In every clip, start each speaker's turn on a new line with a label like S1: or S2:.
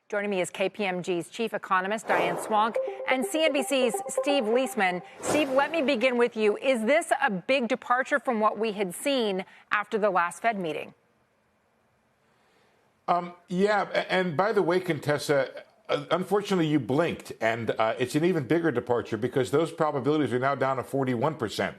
S1: Joining me is KPMG's chief economist, Diane Swonk, and CNBC's Steve Leisman. Steve, let me begin with you. Is this a big departure from what we had seen after the last Fed meeting?
S2: Yeah, and by the way, Contessa, unfortunately, you blinked, and it's an even bigger departure because those probabilities are now down to 41%.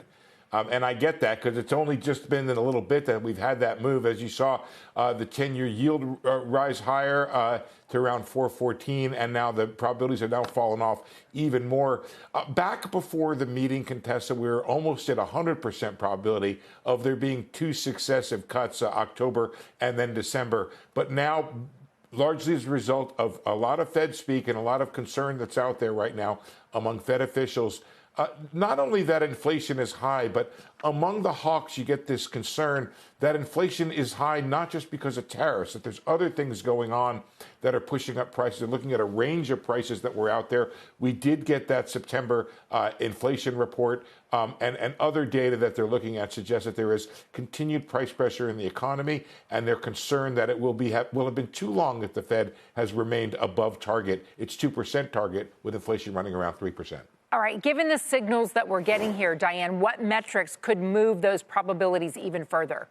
S2: And I get that because it's only just been in a little bit that we've had that move. As you saw, the 10-year yield rise higher to around 4.14, and now the probabilities have now fallen off even more. Back before the meeting, Contessa, we were almost at 100% probability of there being two successive cuts, October and then December. But now, largely as a result of a lot of Fed speak and a lot of concern that's out there right now among Fed officials, not only that inflation is high, but among the hawks, you get this concern that inflation is high not just because of tariffs, that there's other things going on that are pushing up prices. They're looking at a range of prices that were out there. We did get that September inflation report, and other data that they're looking at suggests that there is continued price pressure in the economy, and they're concerned that it will have been too long if the Fed has remained above target, its 2% target, with inflation running around 3%.
S1: All right, given the signals that we're getting here, Diane, what metrics could move those probabilities even further?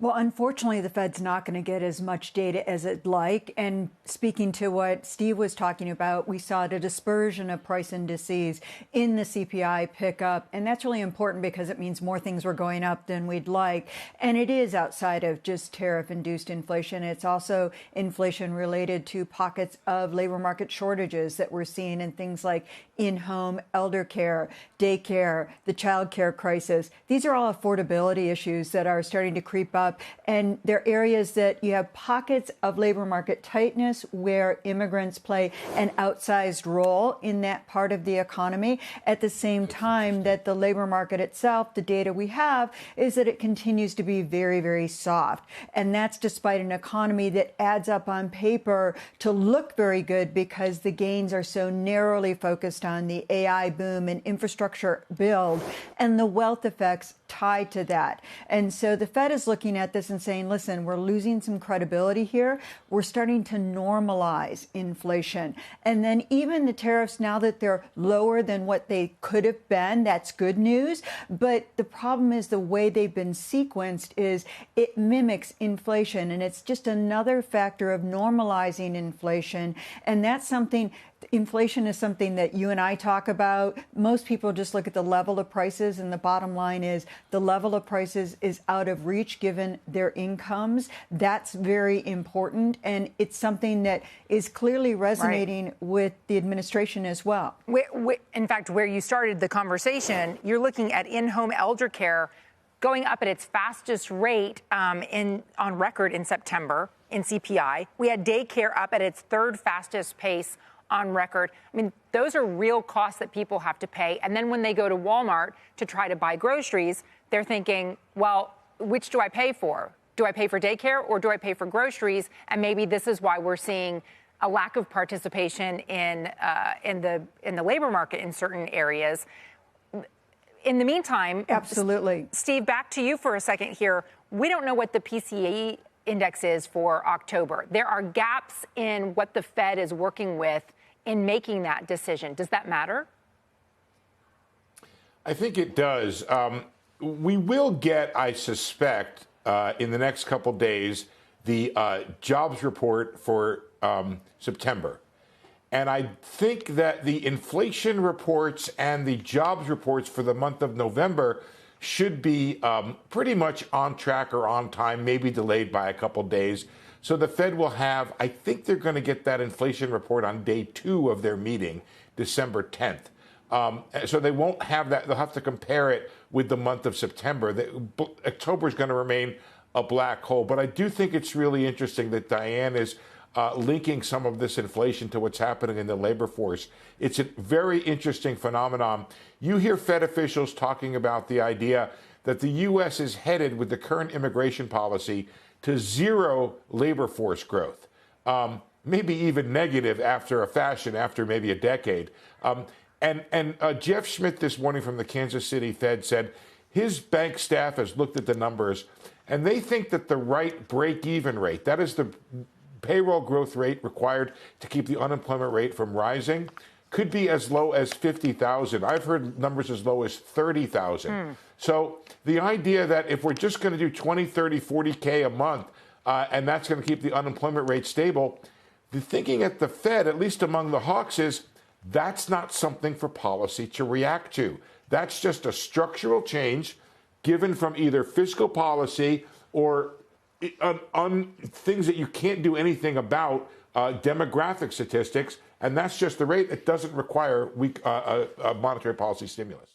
S3: Well, unfortunately, the Fed's not going to get as much data as it'd like. And speaking to what Steve was talking about, we saw the dispersion of price indices in the CPI pick up. And that's really important because it means more things were going up than we'd like. And it is outside of just tariff-induced inflation. It's also inflation related to pockets of labor market shortages that we're seeing in things like in-home elder care, daycare, the child care crisis. These are all affordability issues that are starting to creep up. And they're areas that you have pockets of labor market tightness where immigrants play an outsized role in that part of the economy. At the same time that the labor market itself, the data we have, is that it continues to be very, very soft. And that's despite an economy that adds up on paper to look very good because the gains are so narrowly focused on the AI boom and infrastructure build and the wealth effects tied to that. And so the Fed is looking at this and saying, listen, we're losing some credibility here. We're starting to normalize inflation. And then even the tariffs, now that they're lower than what they could have been, that's good news. But the problem is the way they've been sequenced is it mimics inflation. And it's just another factor of normalizing inflation. And that's something. Inflation is something that you and I talk about. Most people just look at the level of prices, and the bottom line is the level of prices is out of reach given their incomes. That's very important, and it's something that is clearly resonating with the administration as well.
S1: In fact, where you started the conversation, you're looking at in-home elder care going up at its fastest rate on record in September in CPI. We had daycare up at its third fastest pace on record. I mean, those are real costs that people have to pay. And then when they go to Walmart to try to buy groceries, they're thinking, well, which do I pay for? Do I pay for daycare or do I pay for groceries? And maybe this is why we're seeing a lack of participation in the labor market in certain areas. In the meantime,
S3: absolutely.
S1: Steve, back to you for a second here. We don't know what the PCE index is for October. There are gaps in what the Fed is working with in making that decision. Does that matter?
S2: I think it does. We will get, I suspect, in the next couple days, the jobs report for September. And I think that the inflation reports and the jobs reports for the month of November should be pretty much on track or on time, maybe delayed by a couple days. So the Fed will have, I think they're going to get that inflation report on day 2 of their meeting, December 10th. So they won't have that. They'll have to compare it with the month of September. October is going to remain a black hole. But I do think it's really interesting that Diane is linking some of this inflation to what's happening in the labor force. It's a very interesting phenomenon. You hear Fed officials talking about the idea that the U.S. is headed with the current immigration policy to zero labor force growth, maybe even negative after a fashion, after maybe a decade. And Jeff Schmidt this morning from the Kansas City Fed said his bank staff has looked at the numbers and they think that the right break-even rate, that is the payroll growth rate required to keep the unemployment rate from rising could be as low as 50,000. I've heard numbers as low as 30,000. So the idea that if we're just going to do 20, 30, 40K a month, and that's going to keep the unemployment rate stable, the thinking at the Fed, at least among the hawks, is that's not something for policy to react to. That's just a structural change given from either fiscal policy or things that you can't do anything about, demographic statistics, and that's just the rate. It doesn't require weak monetary policy stimulus.